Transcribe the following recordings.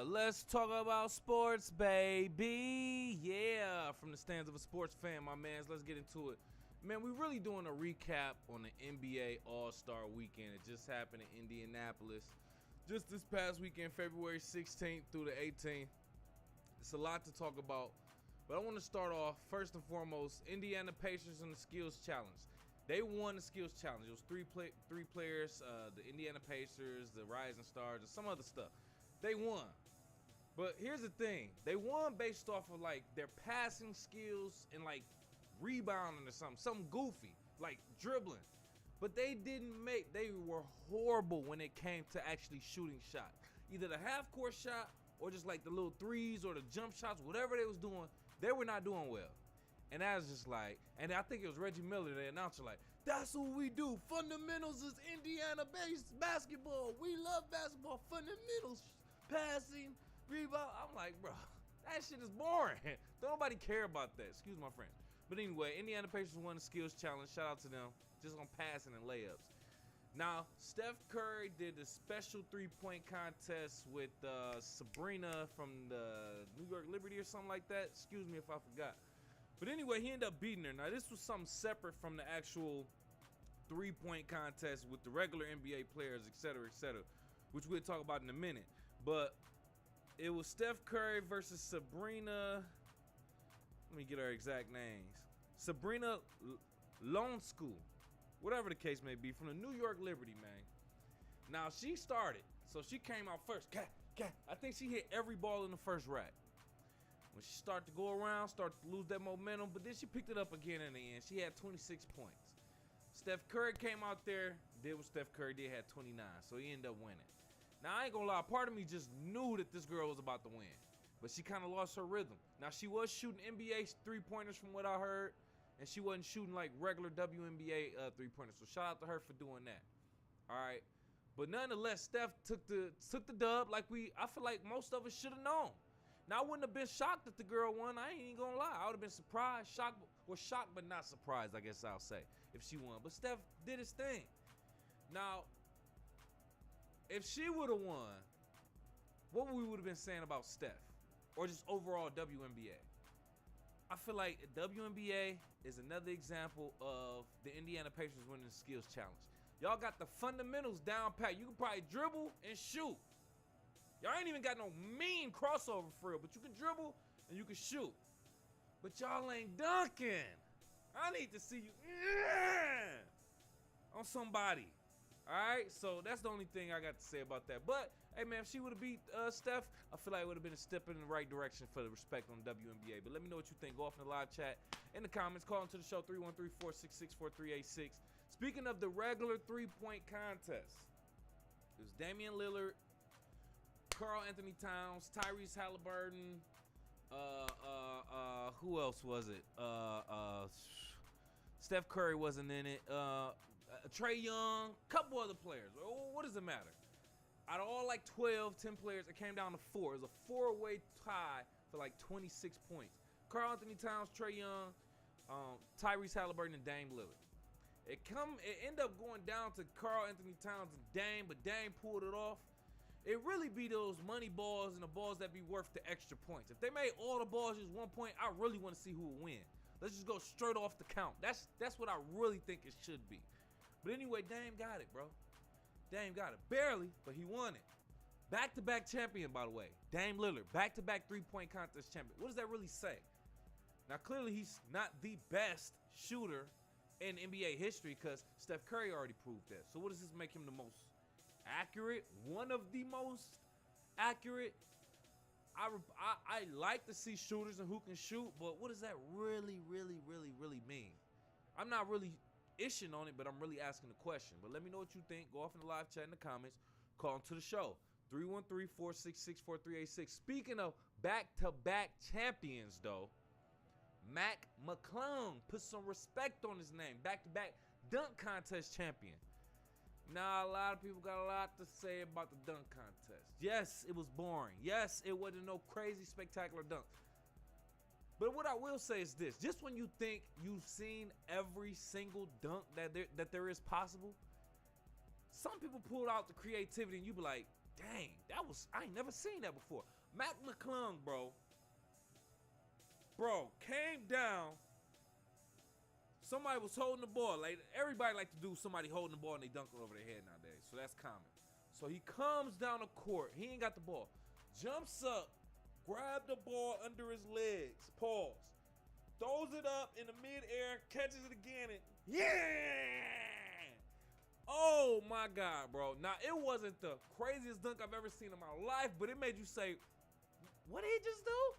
Let's talk about sports, baby. Yeah, from the stands of a sports fan, my mans. Let's get into it. Man, we're really doing a recap on the NBA All-Star Weekend. It just happened in Indianapolis just this past weekend, February 16th through the 18th. It's a lot to talk about, but I want to start off, first and foremost, Indiana Pacers and the Skills Challenge. They won the Skills Challenge. It was three players, the Indiana Pacers, the Rising Stars, and some other stuff. They won. But here's the thing. They won based off of, like, their passing skills and, like, rebounding or something goofy, like dribbling. But they were horrible when it came to actually shooting shots. Either the half-court shot or just, like, the little threes or the jump shots, whatever they was doing, they were not doing well. And I was just like, and I think it was Reggie Miller, the announcer, like, that's what we do. Fundamentals is Indiana-based basketball. We love basketball. Fundamentals, passing, rebound. I'm like, bro, that shit is boring. Don't nobody care about that. Excuse my friend. But anyway, Indiana Pacers won the Skills Challenge. Shout out to them. Just on passing and layups. Now, Steph Curry did the special three-point contest with Sabrina from the New York Liberty or something like that. Excuse me if I forgot. But anyway, he ended up beating her. Now, this was something separate from the actual three-point contest with the regular NBA players, etc., which we'll talk about in a minute. But it was Steph Curry versus Sabrina. Let me get her exact names. Sabrina Lonschool, whatever the case may be, from the New York Liberty, man. Now, she started, so she came out first. I think she hit every ball in the first rack. When she started to go around, started to lose that momentum, but then she picked it up again in the end. She had 26 points. Steph Curry came out there, did what Steph Curry did, had 29, so he ended up winning. Now, I ain't gonna lie, part of me just knew that this girl was about to win, but she kind of lost her rhythm. Now, she was shooting NBA three-pointers from what I heard, and she wasn't shooting like regular WNBA three-pointers, so shout out to her for doing that. All right, but nonetheless, Steph took the dub like I feel like most of us should have known. Now, I wouldn't have been shocked if the girl won. I ain't even gonna lie. I would have been surprised, shocked but not surprised, I guess I'll say, if she won. But Steph did his thing. Now, if she would have won, what we would have been saying about Steph, or just overall WNBA? I feel like WNBA is another example of the Indiana Pacers winning the Skills Challenge. Y'all got the fundamentals down pat. You can probably dribble and shoot. Y'all ain't even got no mean crossover for real, but you can dribble and you can shoot. But y'all ain't dunking. I need to see you on somebody. All right, so that's the only thing I got to say about that. But, hey, man, if she would have beat Steph, I feel like it would have been a step in the right direction for the respect on WNBA. But let me know what you think. Go off in the live chat, in the comments. Call into the show, 313-466-4386. Speaking of the regular three-point contest, it was Damian Lillard, Karl Anthony Towns, Tyrese Haliburton, who else was it? Steph Curry wasn't in it. Trey Young, couple other players. What does it matter? Out of all like 10 players, it came down to 4. It was a 4-way tie for like 26 points. Karl Anthony Towns, Trey Young, Tyrese Haliburton, and Dame Lillard. It ended up going down to Karl Anthony Towns and Dame, but Dame pulled it off. It really be those money balls and the balls that be worth the extra points. If they made all the balls just 1 point, I really want to see who will win. Let's just go straight off the count. That's what I really think it should be. But anyway, Dame got it, bro. Dame got it. Barely, but he won it. Back-to-back champion, by the way. Dame Lillard, back-to-back three-point contest champion. What does that really say? Now, clearly, he's not the best shooter in NBA history because Steph Curry already proved that. So what does this make him the most accurate? One of the most accurate? I like to see shooters and who can shoot, but what does that really mean? I'm not really ishing on it, but I'm really asking the question. But let me know what you think. Go off in the live chat in the comments. Call into the show. 313-466-4386. Speaking of back-to-back champions, though, McClung, put some respect on his name. Back-to-back dunk contest champion. Now, a lot of people got a lot to say about the dunk contest. Yes, it was boring. Yes, it wasn't no crazy, spectacular dunk. But what I will say is this. Just when you think you've seen every single dunk that there is possible, some people pull out the creativity and you be like, dang, I ain't never seen that before. McClung, bro, came down. Somebody was holding the ball. Like, everybody like to do somebody holding the ball and they dunk it over their head nowadays. So that's common. So he comes down the court. He ain't got the ball. Jumps up, grab the ball under his legs, pause, throws it up in the midair, catches it again, and yeah! Oh my God, bro. Now, it wasn't the craziest dunk I've ever seen in my life, but it made you say, what did he just do?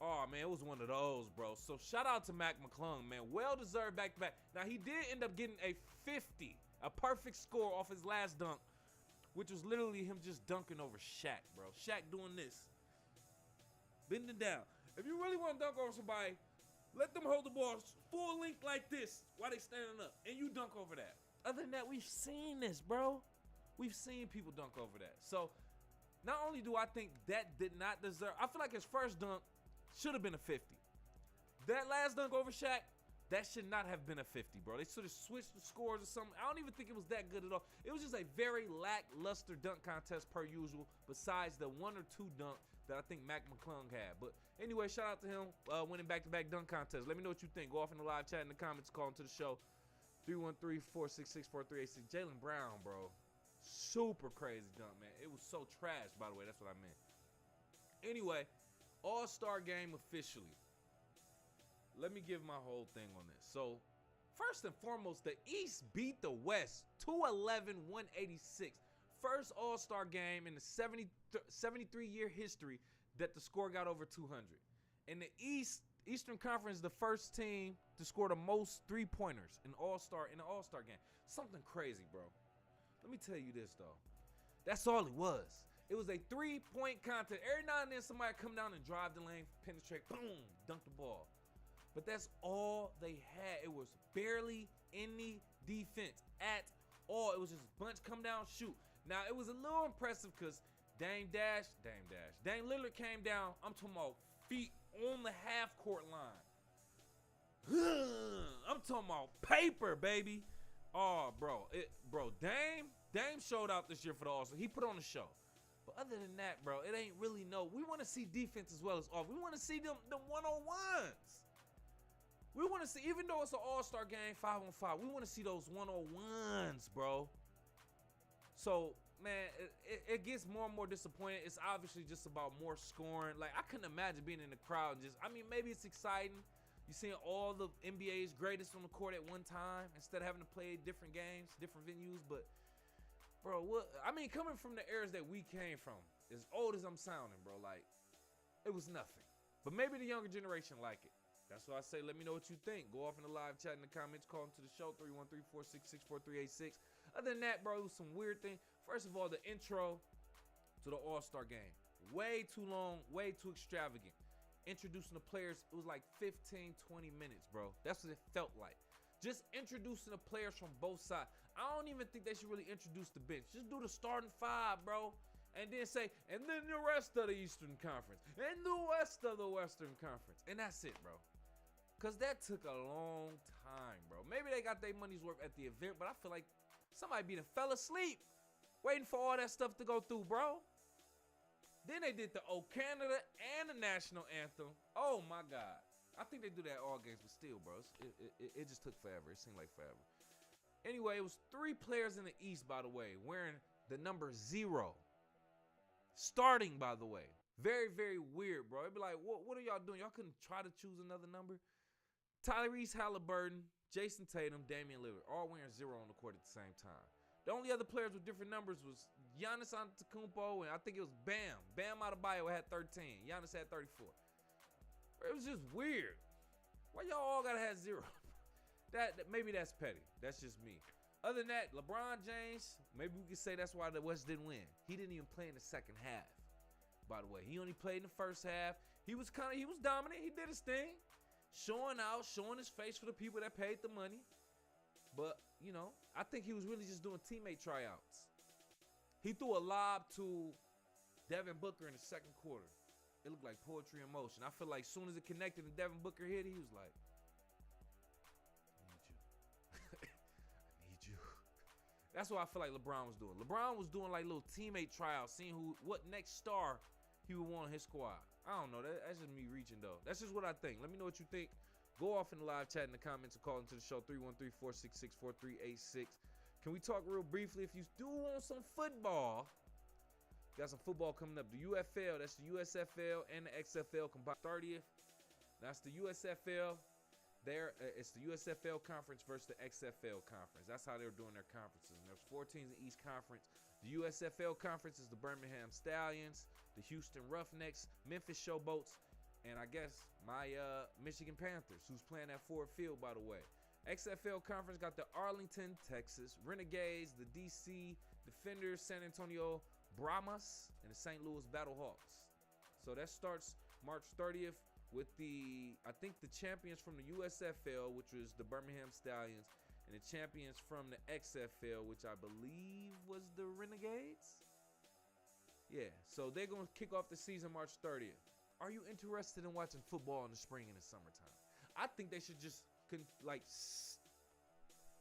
Oh, man, it was one of those, bro. So shout out to McClung, man. Well-deserved back-to-back. Now, he did end up getting a 50, a perfect score off his last dunk, which was literally him just dunking over Shaq, bro. Shaq doing this, bending down. If you really want to dunk over somebody, let them hold the ball full length like this while they standing up, and you dunk over that. Other than that, we've seen this, bro. We've seen people dunk over that. So not only do I think that did not deserve, I feel like his first dunk should have been a 50. That last dunk over Shaq, that should not have been a 50, bro. They should have switched the scores or something. I don't even think it was that good at all. It was just a very lackluster dunk contest per usual, besides the one or two dunk that I think McClung had. But anyway, shout out to him winning back-to-back dunk contests. Let me know what you think. Go off in the live chat in the comments. Call into the show. 313-466-4386. Jalen Brown, bro. Super crazy dunk, man. It was so trash, by the way. That's what I meant. Anyway, All-Star game officially. Let me give my whole thing on this. So, first and foremost, the East beat the West 211-186. First All-Star game in the 73-year history that the score got over 200. In the Eastern Conference, the first team to score the most three-pointers in the All-Star game. Something crazy, bro. Let me tell you this, though. That's all it was. It was a three-point contest. Every now and then, somebody come down and drive the lane, penetrate, boom, dunk the ball. But that's all they had. It was barely any defense at all. It was just a bunch come down, shoot. Now, it was a little impressive because Dame Lillard came down. I'm talking about feet on the half-court line. I'm talking about paper, baby. Oh, bro. Dame showed out this year for the All-Star. He put on a show. But other than that, bro, it ain't really no. We want to see defense as well as off. We want to see them one-on-ones. We want to see, even though it's an All-Star game, 5-on-5, we want to see those one-on-ones, bro. So, man, it gets more and more disappointing. It's obviously just about more scoring. Like, I couldn't imagine being in the crowd and just, I mean, maybe it's exciting. You're seeing all the NBA's greatest on the court at one time instead of having to play different games, different venues. But, bro, coming from the eras that we came from, as old as I'm sounding, bro, like, it was nothing. But maybe the younger generation like it. That's why I say, let me know what you think. Go off in the live chat in the comments. Call into the show, 313-466-4386. Other than that, bro, it was some weird thing. First of all, the intro to the All-Star game. Way too long, way too extravagant. Introducing the players, it was like 15, 20 minutes, bro. That's what it felt like. Just introducing the players from both sides. I don't even think they should really introduce the bench. Just do the starting five, bro. And then say, and then the rest of the Eastern Conference. And the rest of the Western Conference. And that's it, bro. Because that took a long time, bro. Maybe they got their money's worth at the event, but I feel like somebody fell asleep waiting for all that stuff to go through, bro. Then they did the O Canada and the national anthem. Oh, my God. I think they do that all games, but still, bro. It just took forever. It seemed like forever. Anyway, it was 3 players in the East, by the way, wearing the number 0. Starting, by the way. Very, very weird, bro. It'd be like, what are y'all doing? Y'all couldn't try to choose another number? Tyrese, Haliburton, Jason Tatum, Damian Lillard, all wearing 0 on the court at the same time. The only other players with different numbers was Giannis Antetokounmpo, and I think it was Bam. Bam Adebayo had 13. Giannis had 34. It was just weird. Why y'all all gotta have 0? Maybe that's petty. That's just me. Other than that, LeBron James, maybe we could say that's why the West didn't win. He didn't even play in the second half. By the way, he only played in the first half. He was dominant. He did his thing. Showing out, showing his face for the people that paid the money. But, you know, I think he was really just doing teammate tryouts. He threw a lob to Devin Booker in the second quarter. It looked like poetry in motion. I feel like as soon as it connected and Devin Booker hit, he was like, I need you. I need you. That's what I feel like LeBron was doing. LeBron was doing like little teammate tryouts, seeing what next star he would want on his squad. I don't know. That's just me reaching, though. That's just what I think. Let me know what you think. Go off in the live chat in the comments or call into the show, 313-466-4386. Can we talk real briefly? If you do want some football, got some football coming up. The UFL, that's the USFL and the XFL combined 30th. That's the USFL. It's the USFL conference versus the XFL conference. That's how they're doing their conferences. And there's 4 teams in each conference. The USFL conference is the Birmingham Stallions, the Houston Roughnecks, Memphis Showboats, and I guess my Michigan Panthers, who's playing at Ford Field, by the way. XFL conference got the Arlington, Texas Renegades, the DC Defenders, San Antonio Brahmas, and the St. Louis Battlehawks. So that starts March 30th. With I think the champions from the USFL, which was the Birmingham Stallions, and the champions from the XFL, which I believe was the Renegades. Yeah, so they're going to kick off the season March 30th. Are you interested in watching football in the spring and the summertime? I think they should just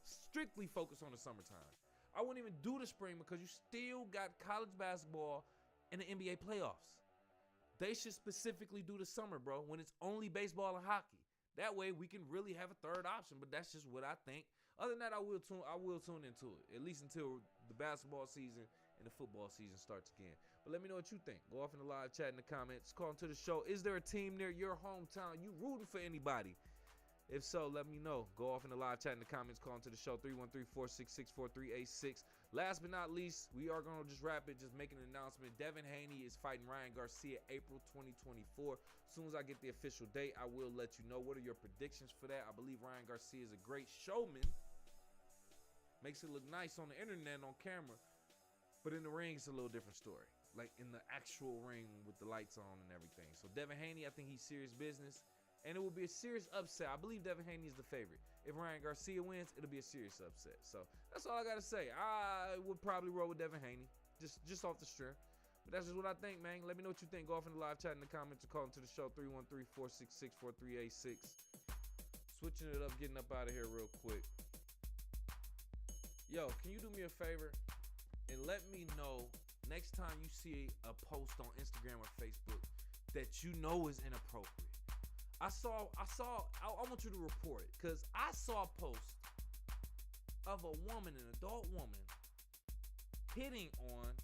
strictly focus on the summertime. I wouldn't even do the spring because you still got college basketball and the NBA playoffs. They should specifically do the summer, bro, when it's only baseball and hockey. That way we can really have a third option, but that's just what I think. Other than that, I will tune into it, at least until the basketball season and the football season starts again. But let me know what you think. Go off in the live chat in the comments. Call into the show. Is there a team near your hometown? You rooting for anybody? If so, let me know. Go off in the live chat in the comments. Call into the show, 313-466-4386. Last but not least, we are going to just wrap it, just make an announcement. Devin Haney is fighting Ryan Garcia April 2024. As soon as I get the official date, I will let you know. What are your predictions for that? I believe Ryan Garcia is a great showman. Makes it look nice on the internet and on camera. But in the ring, it's a little different story. Like in the actual ring with the lights on and everything. So Devin Haney, I think he's serious business. And it will be a serious upset. I believe Devin Haney is the favorite. If Ryan Garcia wins, it'll be a serious upset. So that's all I got to say. I would probably roll with Devin Haney, just off the strength. But that's just what I think, man. Let me know what you think. Go off in the live chat in the comments or call into the show, 313-466-4386. Switching it up, getting up out of here real quick. Yo, can you do me a favor and let me know next time you see a post on Instagram or Facebook that you know is inappropriate? I want you to report it, because I saw a post of a woman, an adult woman, hitting on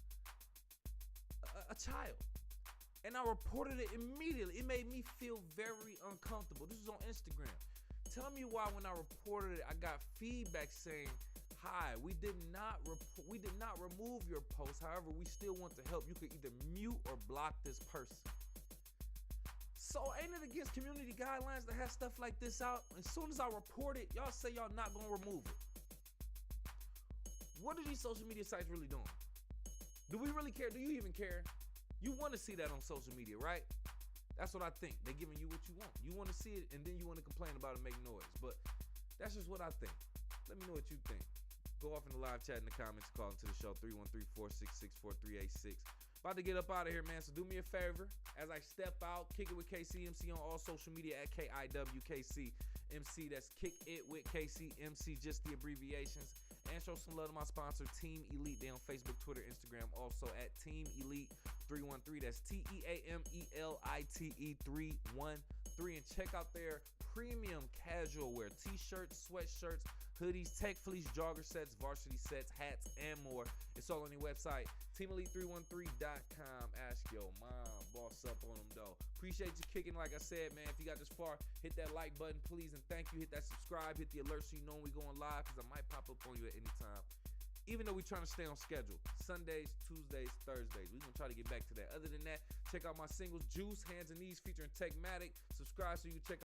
a child. And I reported it immediately. It made me feel very uncomfortable. This is on Instagram. Tell me why when I reported it, I got feedback saying, hi, we did not remove your post. However, we still want to help. You could either mute or block this person. So ain't it against community guidelines to have stuff like this out? As soon as I report it, y'all say y'all not gonna remove it. What are these social media sites really doing? Do we really care? Do you even care? You want to see that on social media, right? That's what I think. They're giving you what you want. You want to see it, and then you want to complain about it, make noise. But that's just what I think. Let me know what you think. Go off in the live chat in the comments. Call into the show, 313-466-4386. About to get up out of here, man. So do me a favor. As I step out, kick it with KCMC on all social media at KIWKCMC. That's Kick It with KCMC, just the abbreviations. And show some love to my sponsor, Team Elite. They on Facebook, Twitter, Instagram. Also at Team Elite 313. That's TEAMELITE 313. And check out their premium casual wear. T-shirts, sweatshirts, hoodies, tech fleece, jogger sets, varsity sets, hats, and more. It's all on your website, teamelite313.com. Ask your mom. Boss up on them, though. Appreciate you kicking. Like I said, man, if you got this far, hit that like button, please, and thank you. Hit that subscribe, hit the alert so you know when we going live, because I might pop up on you at any time. Even though we're trying to stay on schedule. Sundays, Tuesdays, Thursdays. We're going to try to get back to that. Other than that, check out my singles, Juice, Hands and Knees, featuring Techmatic. Subscribe so you can check